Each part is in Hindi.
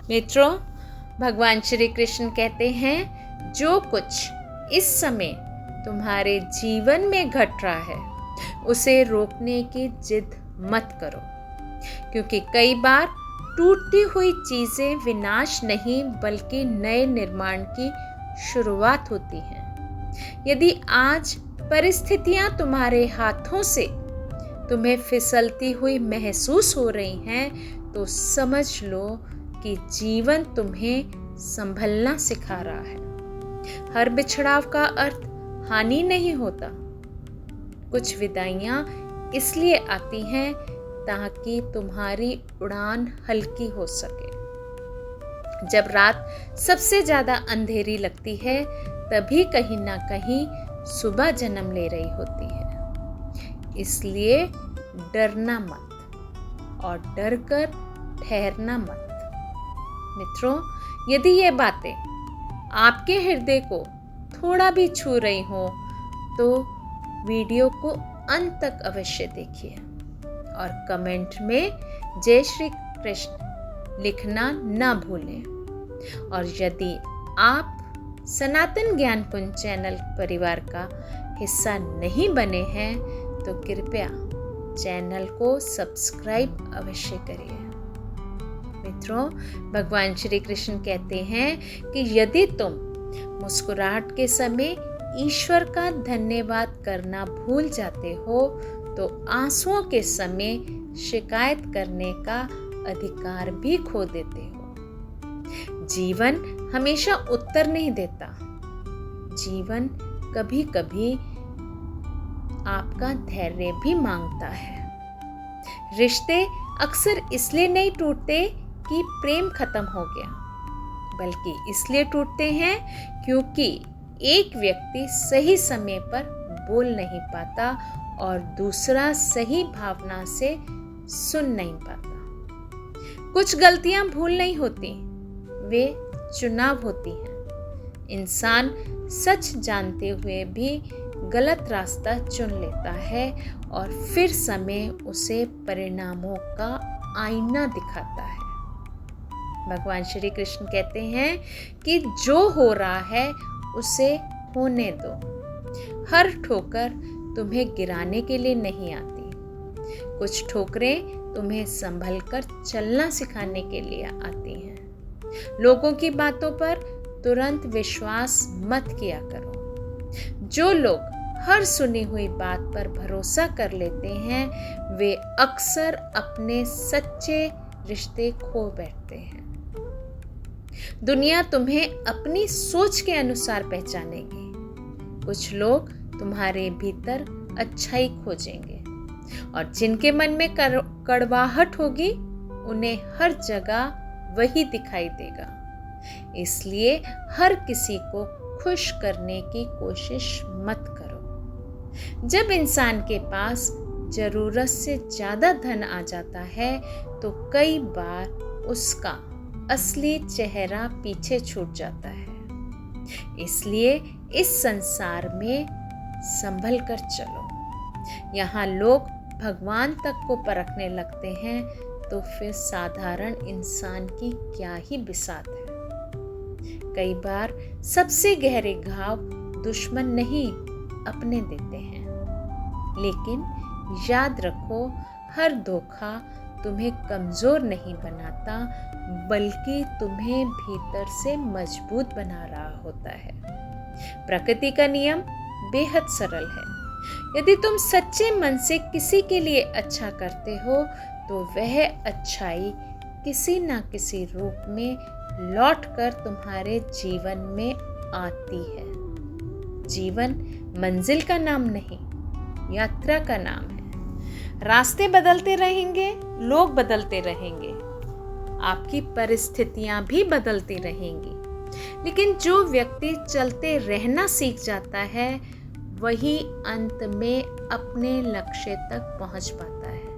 मित्रों, भगवान श्री कृष्ण कहते हैं, जो कुछ इस समय तुम्हारे जीवन में घट रहा है उसे रोकने की जिद मत करो, क्योंकि कई बार टूटती हुई चीजें विनाश नहीं बल्कि नए निर्माण की शुरुआत होती हैं। यदि आज परिस्थितियां तुम्हारे हाथों से तुम्हें फिसलती हुई महसूस हो रही हैं, तो समझ लो कि जीवन तुम्हें संभलना सिखा रहा है। हर बिछड़ाव का अर्थ हानि नहीं होता। कुछ विदाइयां इसलिए आती हैं ताकि तुम्हारी उड़ान हल्की हो सके। जब रात सबसे ज्यादा अंधेरी लगती है, तभी कहीं ना कहीं सुबह जन्म ले रही होती है। इसलिए डरना मत और डरकर ठहरना मत। मित्रों, यदि ये बातें आपके हृदय को थोड़ा भी छू रही हो, तो वीडियो को अंत तक अवश्य देखिए और कमेंट में जय श्री कृष्ण लिखना ना भूलें। और यदि आप सनातन ज्ञान कुंज चैनल परिवार का हिस्सा नहीं बने हैं, तो कृपया चैनल को सब्सक्राइब अवश्य करिए। मित्रों, भगवान श्री कृष्ण कहते हैं कि यदि तुम मुस्कुराहट के समय ईश्वर का धन्यवाद करना भूल जाते हो, तो आंसुओं के समय शिकायत करने का अधिकार भी खो देते हो। जीवन हमेशा उत्तर नहीं देता। जीवन कभी कभी आपका धैर्य भी मांगता है। रिश्ते अक्सर इसलिए नहीं टूटते कि प्रेम खत्म हो गया, बल्कि इसलिए टूटते हैं क्योंकि एक व्यक्ति सही समय पर बोल नहीं पाता और दूसरा सही भावना से सुन नहीं पाता। कुछ गलतियां भूल नहीं होती, वे चुनाव होती हैं। इंसान सच जानते हुए भी गलत रास्ता चुन लेता है और फिर समय उसे परिणामों का आईना दिखाता है। भगवान श्री कृष्ण कहते हैं कि जो हो रहा है उसे होने दो। हर ठोकर तुम्हें गिराने के लिए नहीं आती। कुछ ठोकरें तुम्हें संभल कर चलना सिखाने के लिए आती हैं। लोगों की बातों पर तुरंत विश्वास मत किया करो। जो लोग हर सुनी हुई बात पर भरोसा कर लेते हैं, वे अक्सर अपने सच्चे रिश्ते खो बैठते हैं। दुनिया तुम्हें अपनी सोच के अनुसार पहचानेगी। कुछ लोग तुम्हारे भीतर अच्छाई खोजेंगे और जिनके मन में कड़वाहट होगी, उन्हें हर जगह वही दिखाई देगा। इसलिए हर किसी को खुश करने की कोशिश मत करो। जब इंसान के पास जरूरत से ज्यादा धन आ जाता है, तो कई बार उसका असली चेहरा पीछे छूट जाता है। इसलिए इस संसार में संभल कर चलो। यहाँ लोग भगवान तक को परखने लगते हैं, तो फिर साधारण इंसान की क्या ही बिसात है। कई बार सबसे गहरे घाव दुश्मन नहीं अपने देते हैं। लेकिन याद रखो, हर धोखा तुम्हें कमजोर नहीं बनाता, बल्कि तुम्हें भीतर से मजबूत बना रहा होता है। प्रकृति का नियम बेहद सरल है। यदि तुम सच्चे मन से किसी के लिए अच्छा करते हो, तो वह अच्छाई किसी न किसी रूप में लौटकर तुम्हारे जीवन में आती है। जीवन मंजिल का नाम नहीं, यात्रा का नाम है। रास्ते बदलते रहेंगे, लोग बदलते रहेंगे, आपकी परिस्थितियां भी बदलती रहेंगी, लेकिन जो व्यक्ति चलते रहना सीख जाता है, वही अंत में अपने लक्ष्य तक पहुंच पाता है।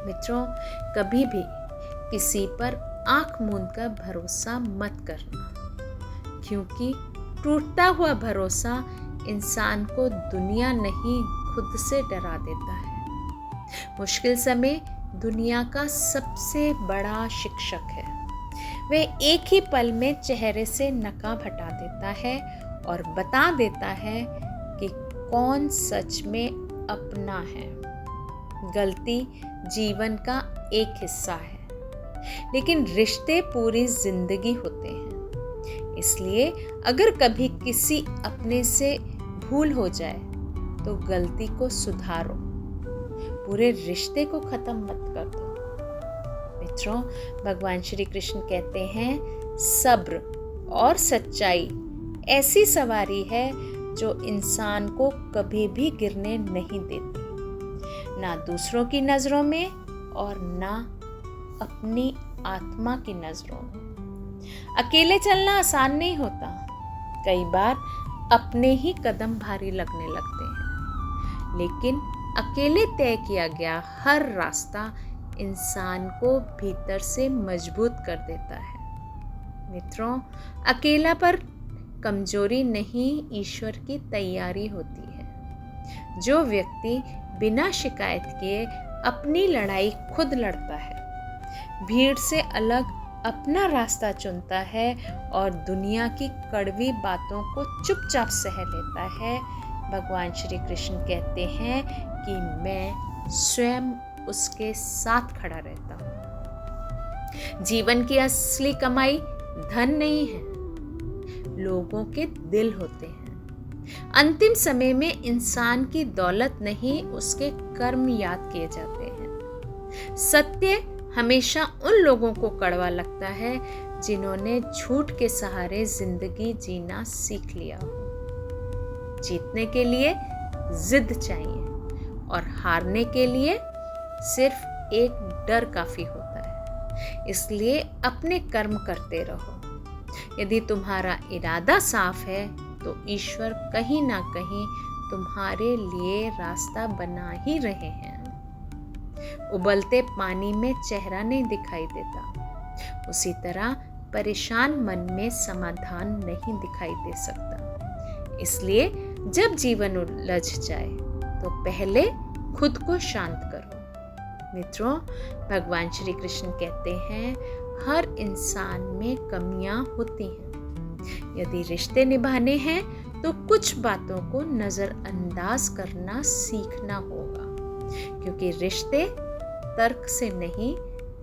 मित्रों, कभी भी किसी पर आंख मूंद कर भरोसा मत करना, क्योंकि टूटता हुआ भरोसा इंसान को दुनिया नहीं खुद से डरा देता है। मुश्किल समय दुनिया का सबसे बड़ा शिक्षक है। वह एक ही पल में चेहरे से नकाब हटा देता है और बता देता है कि कौन सच में अपना है। गलती जीवन का एक हिस्सा है, लेकिन रिश्ते पूरी जिंदगी होते हैं। इसलिए अगर कभी किसी अपने से भूल हो जाए तो गलती को सुधारो, पूरे रिश्ते को खत्म मत कर दो। मित्रों, भगवान श्री कृष्ण कहते हैं, सब्र और सच्चाई ऐसी सवारी है जो इंसान को कभी भी गिरने नहीं देती, ना दूसरों की नजरों में और ना अपनी आत्मा की नजरों में। अकेले चलना आसान नहीं होता, कई बार अपने ही कदम भारी लगने लगते हैं, लेकिन अकेले तय किया गया हर रास्ता इंसान को भीतर से मजबूत कर देता है। मित्रों, अकेला पर कमजोरी नहीं, ईश्वर की तैयारी होती है। जो व्यक्ति बिना शिकायत किए अपनी लड़ाई खुद लड़ता है, भीड़ से अलग अपना रास्ता चुनता है और दुनिया की कड़वी बातों को चुपचाप सह लेता है, भगवान श्री कृष्ण कहते हैं कि मैं स्वयं उसके साथ खड़ा रहता हूँ। जीवन की असली कमाई धन नहीं है, लोगों के दिल होते हैं। अंतिम समय में इंसान की दौलत नहीं, उसके कर्म याद किए जाते हैं। सत्य हमेशा उन लोगों को कड़वा लगता है जिन्होंने झूठ के सहारे जिंदगी जीना सीख लिया हो। जीतने के लिए जिद चाहिए और हारने के लिए सिर्फ एक डर काफी होता है। इसलिए अपने कर्म करते रहो। यदि तुम्हारा इरादा साफ है तो ईश्वर कहीं ना कहीं तुम्हारे लिए रास्ता बना ही रहे हैं। उबलते पानी में चेहरा नहीं दिखाई देता, उसी तरह परेशान मन में समाधान नहीं दिखाई दे सकता। इसलिए जब जीवन उलझ जाए तो पहले खुद को शांत करो। मित्रों, भगवान श्री कृष्ण कहते हैं, हर इंसान में कमियां होती हैं। यदि रिश्ते निभाने हैं तो कुछ बातों को नजरअंदाज करना सीखना होगा, क्योंकि रिश्ते तर्क से नहीं,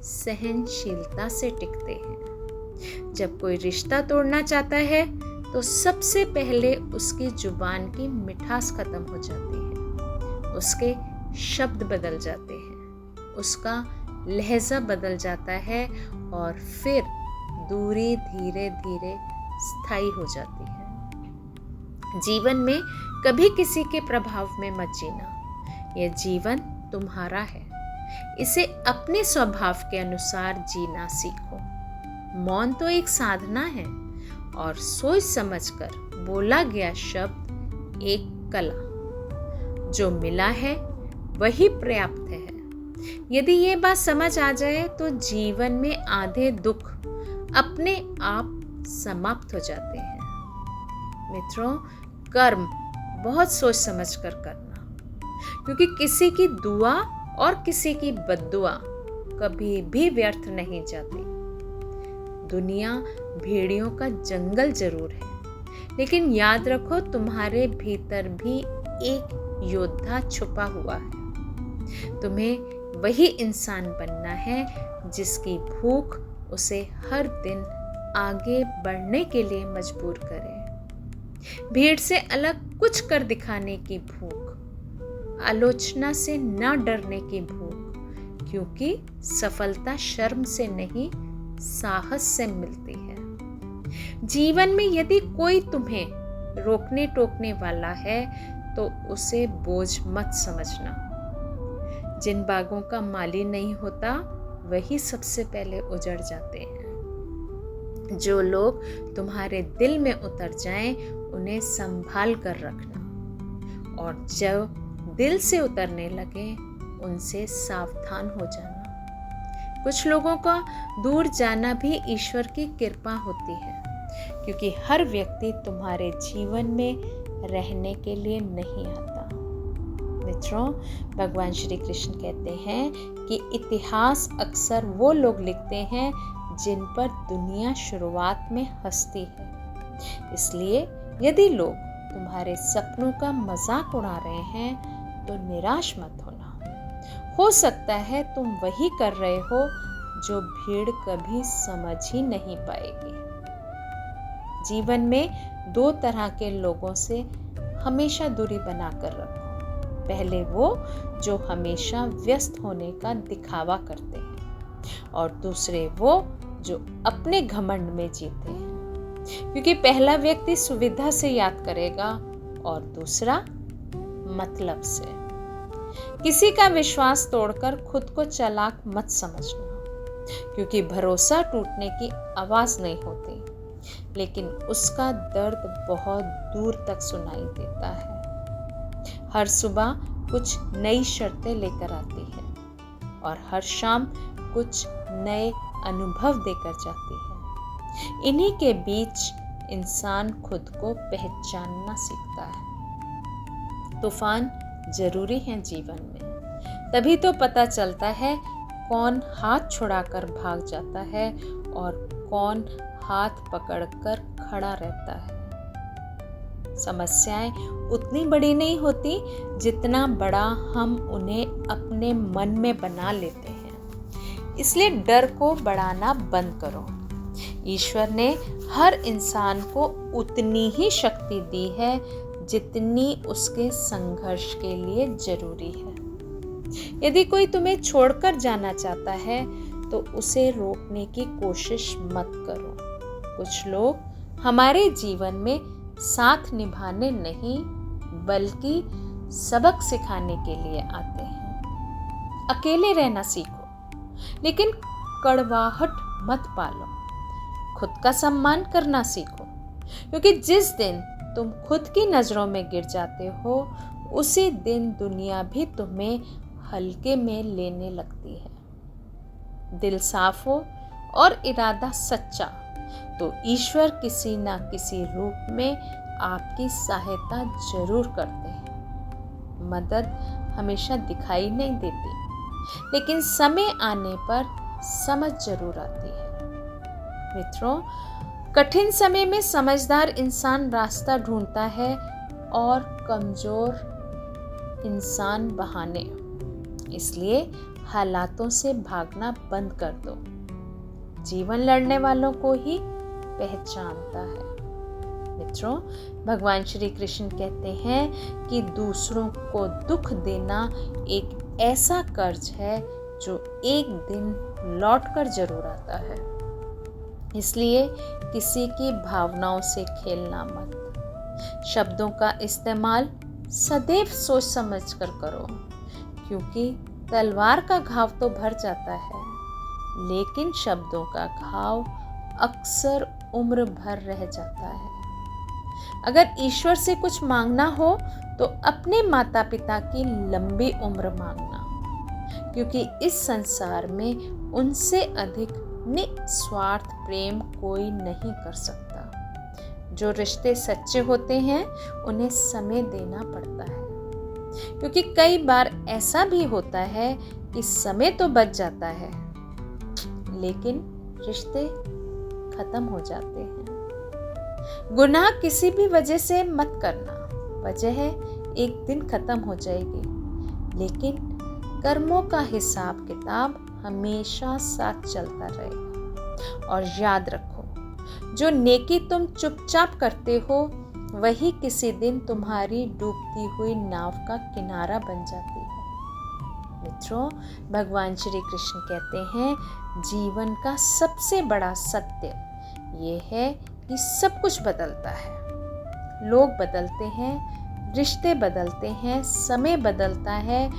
सहनशीलता से टिकते हैं। जब कोई रिश्ता तोड़ना चाहता है तो सबसे पहले उसकी जुबान की मिठास खत्म हो जाती है, उसके शब्द बदल जाते हैं, उसका लहजा बदल जाता है और फिर दूरी धीरे धीरे स्थायी हो जाती है। जीवन में कभी किसी के प्रभाव में मत जीना। यह जीवन तुम्हारा है, इसे अपने स्वभाव के अनुसार जीना सीखो। मौन तो एक साधना है और सोच समझकर बोला गया शब्द एक कला। जो मिला है वही पर्याप्त है। यदि ये बात समझ आ जाए तो जीवन में आधे दुख अपने आप समाप्त हो जाते हैं। मित्रों, कर्म बहुत सोच समझकर करना, क्योंकि किसी की दुआ और किसी की बद्दुआ कभी भी व्यर्थ नहीं जाती। दुनिया भेड़ियों का जंगल जरूर है, लेकिन याद रखो तुम्हारे भीतर भी एक योद्धा छुपा हुआ है। तुम्हें वही इंसान बनना है जिसकी भूख उसे हर दिन आगे बढ़ने के लिए मजबूर करे। भीड़ से अलग कुछ कर दिखाने की भूख, आलोचना से न डरने की भूख, क्योंकि सफलता शर्म से नहीं, साहस से मिलती है। जीवन में यदि कोई तुम्हें रोकने टोकने वाला है तो उसे बोझ मत समझना। जिन बागों का माली नहीं होता वही सबसे पहले उजड़ जाते हैं। जो लोग तुम्हारे दिल में उतर जाएं, उन्हें संभाल कर रखना, और जब दिल से उतरने लगे उनसे सावधान हो जाना। कुछ लोगों का दूर जाना भी ईश्वर की कृपा होती है, क्योंकि हर व्यक्ति तुम्हारे जीवन में रहने के लिए नहीं आता। मित्रों, भगवान श्री कृष्ण कहते हैं कि इतिहास अक्सर वो लोग लिखते हैं जिन पर दुनिया शुरुआत में हंसती है। इसलिए यदि लोग तुम्हारे सपनों का मजाक उड़ा रहे हैं तो निराश मत होना। हो सकता है तुम वही कर रहे हो जो भीड़ कभी समझ ही नहीं पाएगी। जीवन में 2 तरह के लोगों से हमेशा दूरी बनाकर रखो। पहले वो जो हमेशा व्यस्त होने का दिखावा करते हैं और दूसरे वो जो अपने घमंड में जीते हैं। क्योंकि पहला व्यक्ति सुविधा से याद करेगा और दूसरा मतलब से। किसी का विश्वास तोड़कर खुद को चालाक मत समझना, क्योंकि भरोसा टूटने की आवाज नहीं होती, लेकिन उसका दर्द बहुत दूर तक सुनाई देता है। हर सुबह कुछ नई शर्तें लेकर आती है और हर शाम कुछ नए अनुभव देकर जाती है। इन्हीं के बीच इंसान खुद को पहचानना सीखता है। तूफान जरूरी है जीवन में, तभी तो पता चलता है कौन हाथ छुड़ाकर भाग जाता है और कौन हाथ पकड़कर खड़ा रहता है। समस्याएं उतनी बड़ी नहीं होती जितना बड़ा हम उन्हें अपने मन में बना लेते हैं। इसलिए डर को बढ़ाना बंद करो। ईश्वर ने हर इंसान को उतनी ही शक्ति दी है जितनी उसके संघर्ष के लिए जरूरी है। यदि कोई तुम्हें छोड़कर जाना चाहता है तो उसे रोकने की कोशिश मत करो। कुछ लोग हमारे जीवन में साथ निभाने नहीं बल्कि सबक सिखाने के लिए आते हैं। अकेले रहना सीखो, लेकिन कड़वाहट मत पालो। खुद का सम्मान करना सीखो, क्योंकि जिस दिन तुम खुद की नजरों में गिर जाते हो उसी दिन दुनिया भी तुम्हें हल्के में लेने लगती है। दिल साफ हो और इरादा सच्चा तो ईश्वर किसी न किसी रूप में आपकी सहायता जरूर करते हैं। मदद हमेशा दिखाई नहीं देती, लेकिन समय आने पर समझ जरूर आती है। मित्रों, कठिन समय में समझदार इंसान रास्ता ढूंढता है और कमजोर इंसान बहाने। इसलिए हालातों से भागना बंद कर दो। जीवन लड़ने वालों को ही पहचानता है। मित्रों, भगवान श्री कृष्ण कहते हैं कि दूसरों को दुख देना एक ऐसा कर्ज है जो एक दिन लौटकर जरूर आता है। इसलिए किसी की भावनाओं से खेलना मत। शब्दों का इस्तेमाल सदैव सोच समझ कर करो, क्योंकि तलवार का घाव तो भर जाता है, लेकिन शब्दों का घाव अक्सर उम्र भर रह जाता है। अगर ईश्वर से कुछ मांगना हो तो अपने माता पिता की लंबी उम्र मांगना, क्योंकि इस संसार में उनसे अधिक निस्वार्थ प्रेम कोई नहीं कर सकता। जो रिश्ते सच्चे होते हैं उन्हें समय देना पड़ता है, क्योंकि कई बार ऐसा भी होता है कि समय तो बच जाता है लेकिन रिश्ते खत्म हो जाते हैं। गुनाह किसी भी वजह से मत करना। वजह है एक दिन खत्म हो जाएगी, लेकिन कर्मों का हिसाब किताब हमेशा साथ चलता रहेगा। और याद रखो, जो नेकी तुम चुपचाप करते हो वही किसी दिन तुम्हारी डूबती हुई नाव का किनारा बन जाती है। मित्रों, भगवान श्री कृष्ण कहते हैं जीवन का सबसे बड़ा सत्य ये है कि सब कुछ बदलता है। लोग बदलते हैं, रिश्ते बदलते हैं, समय बदलता है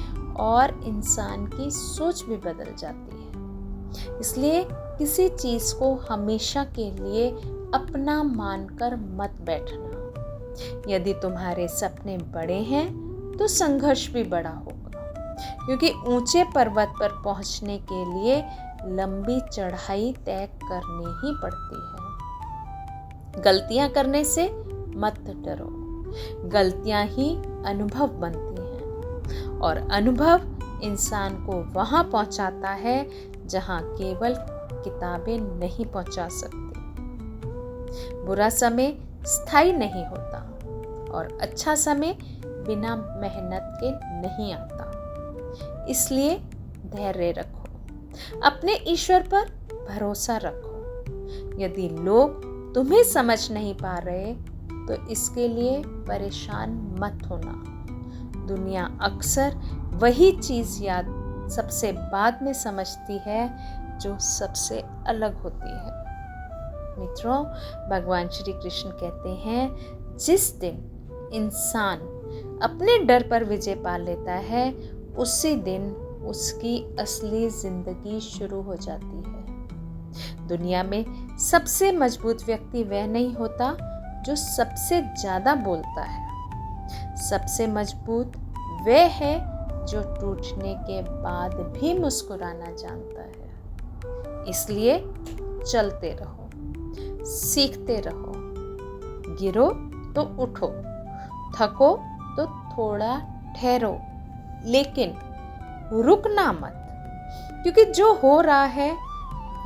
और इंसान की सोच भी बदल जाती है। इसलिए किसी चीज को हमेशा के लिए अपना मानकर मत बैठना। यदि तुम्हारे सपने बड़े हैं तो संघर्ष भी बड़ा होगा, क्योंकि ऊंचे पर्वत पर पहुंचने के लिए लंबी चढ़ाई तय करनी ही पड़ती है। गलतियां करने से मत डरो। गलतियां ही अनुभव बनती हैं और अनुभव इंसान को वहां पहुंचाता है जहां केवल किताबें नहीं पहुंचा सकती। बुरा समय स्थायी नहीं होता और अच्छा समय बिना मेहनत के नहीं आता। इसलिए धैर्य रखो, अपने ईश्वर पर भरोसा रखो। यदि लोग तुम्हें समझ नहीं पा रहे तो इसके लिए परेशान मत होना। दुनिया अक्सर वही चीज़ याद सबसे बाद में समझती है जो सबसे अलग होती है। मित्रों, भगवान श्री कृष्ण कहते हैं, जिस दिन इंसान अपने डर पर विजय पा लेता है उसी दिन उसकी असली जिंदगी शुरू हो जाती है। दुनिया में सबसे मजबूत व्यक्ति वह नहीं होता जो सबसे ज्यादा बोलता है। सबसे मजबूत वह है जो टूटने के बाद भी मुस्कुराना जानता है। इसलिए चलते रहो, सीखते रहो, गिरो तो उठो, थको तो थोड़ा ठहरो, लेकिन रुकना मत, क्योंकि जो हो रहा है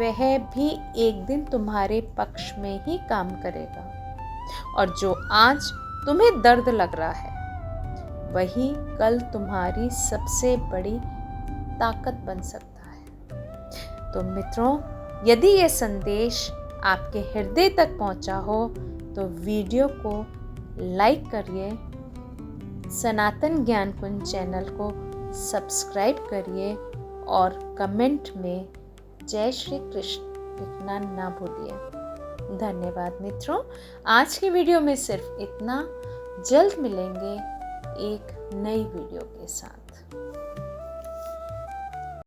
वह भी एक दिन तुम्हारे पक्ष में ही काम करेगा। और जो आज तुम्हें दर्द लग रहा है वही कल तुम्हारी सबसे बड़ी ताकत बन सकता है। तो मित्रों, यदि यह संदेश आपके हृदय तक पहुंचा हो तो वीडियो को लाइक करिए, सनातन ज्ञान कुंज चैनल को सब्सक्राइब करिए और कमेंट में जय श्री कृष्ण लिखना ना भूलिए। धन्यवाद मित्रों, आज की वीडियो में सिर्फ इतना। जल्द मिलेंगे एक नई वीडियो के साथ।